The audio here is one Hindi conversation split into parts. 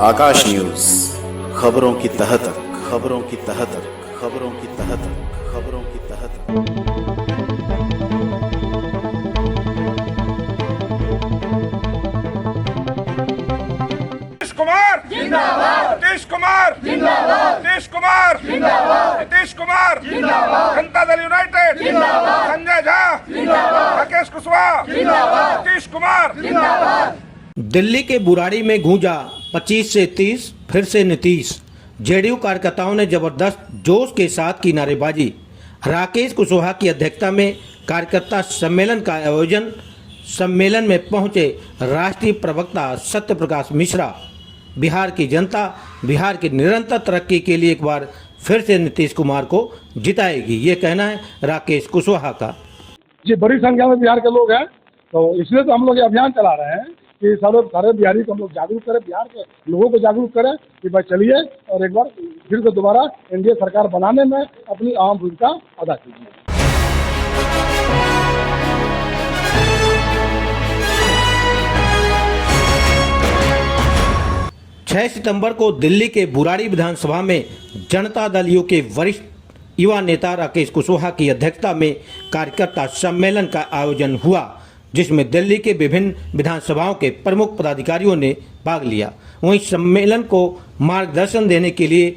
आकाश न्यूज, खबरों की तह तक, खबरों की तह तक, खबरों की तह तक, खबरों की तह तक। नीतीश कुमार जिंदाबाद, नीतीश कुमार जिंदाबाद, नीतीश कुमार जिंदाबाद, नीतीश कुमार जिंदाबाद, जनता दल यूनाइटेड जिंदाबाद, संजय झा जिंदाबाद, राकेश कुशवाहा जिंदाबाद, नीतीश कुमार जिंदाबाद। दिल्ली के बुराड़ी में गूंजा 25 से 30 फिर से नीतीश। जेडीयू कार्यकर्ताओं ने जबरदस्त जोश के साथ की नारेबाजी। राकेश कुशवाहा की अध्यक्षता में कार्यकर्ता सम्मेलन का आयोजन। सम्मेलन में पहुंचे राष्ट्रीय प्रवक्ता सत्य प्रकाश मिश्रा। बिहार की जनता बिहार की निरंतर तरक्की के लिए एक बार फिर से नीतीश कुमार को जिताएगी, ये कहना है राकेश कुशवाहा का। जी, बड़ी संख्या में बिहार के लोग हैं, तो इसलिए तो हम लोग ये अभियान चला रहे हैं कि सारे बिहारी को हम लोग जागरूक करें, बिहार के लोगों को जागरूक करें कि भाई चलिए और एक बार फिर से दोबारा एनडीए सरकार बनाने में अपनी अहम भूमिका अदा कीजिए। 6 सितंबर को दिल्ली के बुराड़ी विधानसभा में जनता दल यू के वरिष्ठ युवा नेता राकेश कुशवाहा की अध्यक्षता में कार्यकर्ता सम्मेलन का आयोजन हुआ, जिसमें दिल्ली के विभिन्न विधानसभाओं के प्रमुख पदाधिकारियों ने भाग लिया। वहीं सम्मेलन को मार्गदर्शन देने के लिए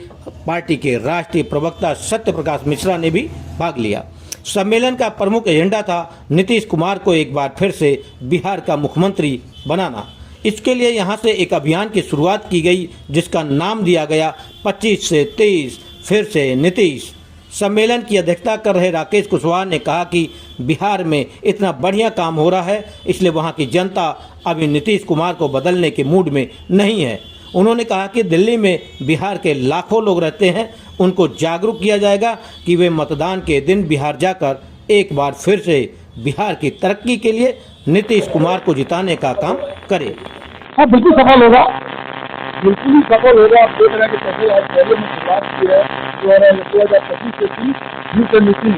पार्टी के राष्ट्रीय प्रवक्ता सत्य प्रकाश मिश्रा ने भी भाग लिया। सम्मेलन का प्रमुख एजेंडा था नीतीश कुमार को एक बार फिर से बिहार का मुख्यमंत्री बनाना। इसके लिए यहां से एक अभियान की शुरुआत की गई, जिसका नाम दिया गया 25 से 23 फिर से नीतीश। सम्मेलन की अध्यक्षता कर रहे राकेश कुशवाहा ने कहा कि बिहार में इतना बढ़िया काम हो रहा है, इसलिए वहां की जनता अभी नीतीश कुमार को बदलने के मूड में नहीं है। उन्होंने कहा कि दिल्ली में बिहार के लाखों लोग रहते हैं, उनको जागरूक किया जाएगा कि वे मतदान के दिन बिहार जाकर एक बार फिर से बिहार की तरक्की के लिए नीतीश कुमार को जिताने का काम करें। हाँ, बिल्कुल सफल होगा, बिल्कुल ही सफल होगा। आप देख रहे हैं कि कैसे आज पहले में शुरुआत की है 2025 से 30 फिर से नीतीश।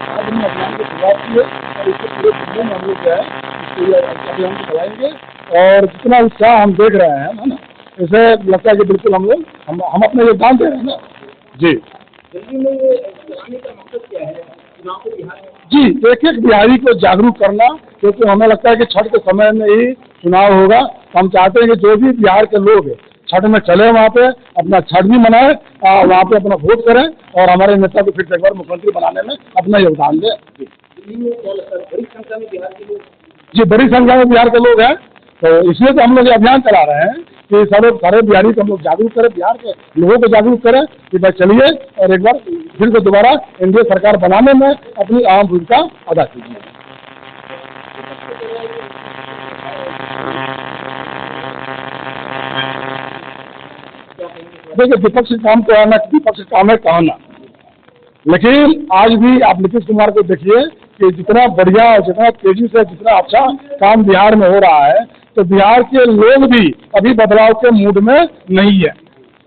आज हमने अभियान की शुरुआत की है और इससे पूरे दिल्ली में हम लोग जो है इसको अभियान को चलाएंगे और जितना उत्साह हम देख रहे हैं, है ना, इसे लगता है कि बिल्कुल हम अपना योगदान दे रहे हैं ना। जी, दिल्ली में ये चलाने का मकसद क्या है चुनाव को बिहार में? जी, एक एक बिहारी को जागरूक करना, क्योंकि हमें लगता है कि छठ के समय में ही चुनाव होगा। हम चाहते हैं कि जो भी बिहार के लोग छठ में चले, वहाँ पे अपना छठ भी मनाए, वहाँ पे अपना वोट करें और हमारे नेता को फिर से एक बार मुख्यमंत्री बनाने में अपना योगदान दें। दिल्ली में क्या लगता है बड़ी संख्या में बिहार के लोग? जी, बड़ी संख्या में बिहार के लोग हैं, तो इसलिए तो हम लोग ये अभियान चला रहे हैं कि सारे बिहारी को हम लोग जागरूक करें, बिहार के लोगों को जागरूक करें कि भाई चलिए और एक बार फिर से दोबारा एनडीए सरकार बनाने में अपनी अहम भूमिका अदा कीजिए। देखिए, विपक्ष काम तो है ना, विपक्ष काम है कहना, लेकिन आज भी आप नीतीश कुमार को देखिए कि जितना बढ़िया और जितना तेजी से जितना अच्छा काम बिहार में हो रहा है, तो बिहार के लोग भी अभी बदलाव के मूड में नहीं है।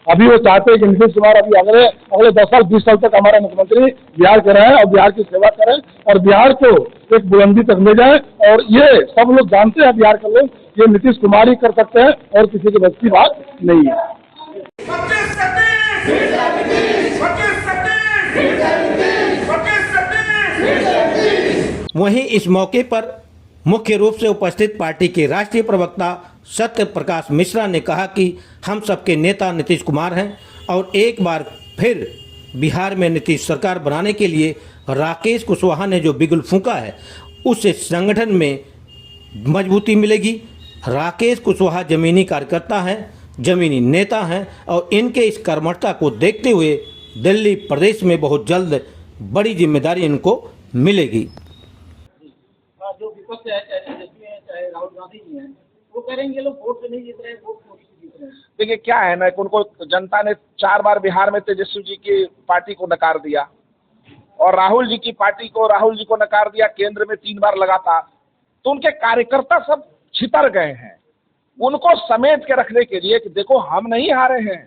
अभी वो चाहते हैं कि नीतीश कुमार अभी अगले 10 साल 20 साल तक हमारे मुख्यमंत्री बिहार के रहें और बिहार की सेवा करें और बिहार को एक बुलंदी तक ले जाए। और ये सब लोग जानते हैं, बिहार के लोग, ये नीतीश कुमार ही कर सकते हैं और किसी की बस की बात नहीं है। वहीं इस मौके पर मुख्य रूप से उपस्थित पार्टी के राष्ट्रीय प्रवक्ता सत्य प्रकाश मिश्रा ने कहा कि हम सबके नेता नीतीश कुमार हैं और एक बार फिर बिहार में नीतीश सरकार बनाने के लिए राकेश कुशवाहा ने जो बिगुल फूंका है, उससे संगठन में मजबूती मिलेगी। राकेश कुशवाहा जमीनी कार्यकर्ता हैं, जमीनी नेता हैं और इनके इस कर्मठता को देखते हुए दिल्ली प्रदेश में बहुत जल्द बड़ी जिम्मेदारी इनको मिलेगी। जो विपक्ष है, चाहे तेजस्वी है, चाहे राहुल गांधी जी हैं, वो करेंगे लोग वोट से नहीं जीत रहे हैं, वोट से जीत रहे हैं। देखिए क्या है ना कि उनको जनता ने 4 बार बिहार में तेजस्वी जी की पार्टी को नकार दिया और राहुल जी की पार्टी को राहुल जी को नकार दिया केंद्र में 3 बार लगातार। तो उनके कार्यकर्ता सब छितर गए हैं। उनको समेट के रखने के लिए कि देखो हम नहीं हारे हैं,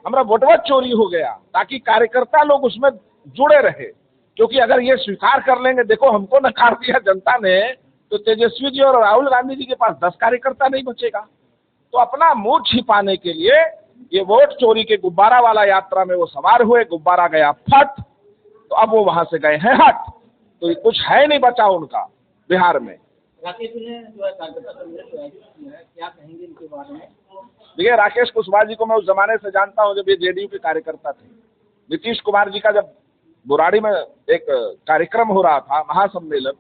हमारा वोटवा चोरी हो गया, ताकि कार्यकर्ता लोग उसमें जुड़े रहे। क्योंकि अगर ये स्वीकार कर लेंगे देखो हमको नकार दिया जनता ने, तो तेजस्वी जी और राहुल गांधी जी के पास 10 कार्यकर्ता नहीं बचेगा। तो अपना मुंह छिपाने के लिए ये वोट चोरी के गुब्बारा वाला यात्रा में वो सवार हुए, गुब्बारा गया फट, तो अब वो वहां से गए हैं हट। तो कुछ है नहीं बचा उनका बिहार में। राकेश ने जो है कार्यकर्ता सम्मेलन जो आयोजित किया है, क्या कहेंगे इनके बारे में? देखिए, राकेश कुशवाहा जी को मैं उस जमाने से जानता हूं जब ये जेडीयू के कार्यकर्ता थे। नीतीश कुमार जी का जब बुराड़ी में एक कार्यक्रम हो रहा था, महासम्मेलन,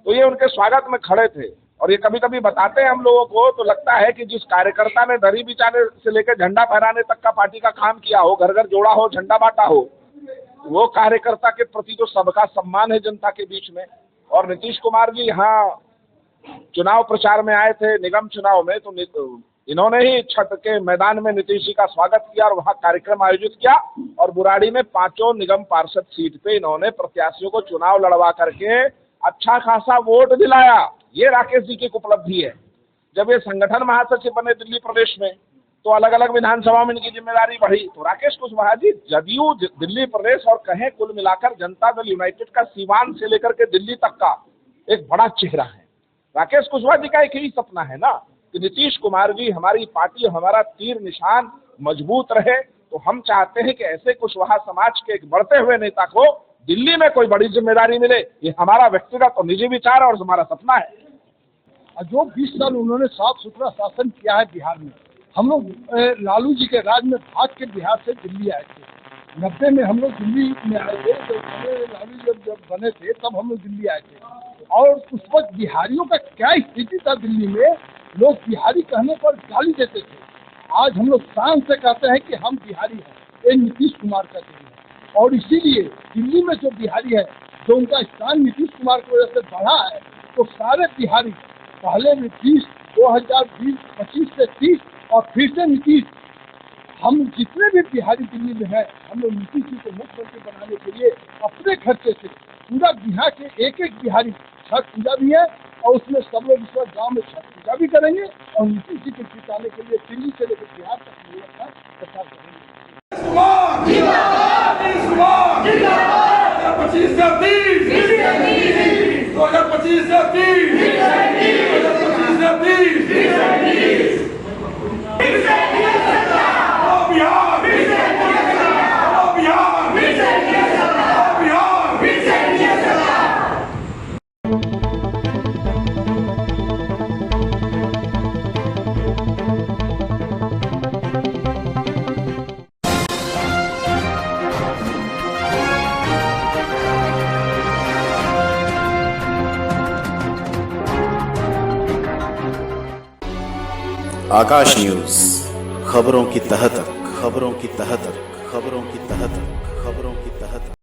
तो ये उनके स्वागत में खड़े थे। और ये कभी कभी बताते हैं हम लोगों को, तो लगता है कि जिस कार्यकर्ता ने दरी बिछाने से लेकर झंडा फहराने तक का पार्टी का काम किया हो, घर घर जोड़ा हो, झंडा बांटा हो, वो कार्यकर्ता के प्रति तो सबका सम्मान है जनता के बीच में। और नीतीश कुमार जी यहाँ चुनाव प्रचार में आए थे, निगम चुनाव में, तो इन्होंने ही छत के मैदान में नीतीश जी का स्वागत किया और वहां कार्यक्रम आयोजित किया। और बुराड़ी में 5 निगम पार्षद सीट पे इन्होंने प्रत्याशियों को चुनाव लड़वा करके अच्छा खासा वोट दिलाया। ये राकेश जी की उपलब्धि है। जब ये संगठन महासचिव बने दिल्ली प्रदेश में, तो अलग अलग विधानसभा में इनकी जिम्मेदारी बढ़ी। तो राकेश कुशवाहा जी जदयू दिल्ली प्रदेश और कहें कुल मिलाकर जनता दल यूनाइटेड का सीवान से लेकर के दिल्ली तक का एक बड़ा चेहरा है। राकेश कुशवाहा जी का एक ही सपना है ना कि नीतीश कुमार जी, हमारी पार्टी, हमारा तीर निशान मजबूत रहे। तो हम चाहते हैं कि ऐसे कुशवाहा समाज के एक बढ़ते हुए नेता को दिल्ली में कोई बड़ी जिम्मेदारी मिले। ये हमारा व्यक्तिगत और निजी विचार और हमारा सपना है। जो 20 साल उन्होंने साफ सुथरा शासन किया है बिहार में, हम लोग लालू जी के राज में भाग के बिहार से दिल्ली आए थे। 90 में हम लोग दिल्ली में आए थे, तो लालू जी जब बने थे तब हम लोग दिल्ली आए थे। और उस वक्त बिहारियों का क्या स्थिति था दिल्ली में, लोग बिहारी कहने पर गाली देते थे। आज हम लोग शान से कहते हैं कि हम बिहारी हैं, ये नीतीश कुमार का दिल्ली है। और इसीलिए दिल्ली में जो बिहारी है, जो उनका स्थान नीतीश कुमार की वजह से बढ़ा है, तो सारे बिहारी पहले नीतीश 2020-25 से 30 और फिर से नीतीश, हम जितने भी बिहारी दिल्ली में हैं, हम लोग नीतीश जी को मुख्यमंत्री बनाने के लिए अपने खर्चे से पूरा बिहार के एक एक बिहारी छठ पूजा भी है और उसमें सब लोग इस वक्त गाँव में छठ पूजा भी करेंगे और नीतीश जी को जिताने के लिए दिल्ली से लेकर बिहार तक व्यवस्था प्रचार करेंगे। आकाश न्यूज, खबरों की तह तक, खबरों की तह तक, खबरों की तह तक, खबरों की तह तक।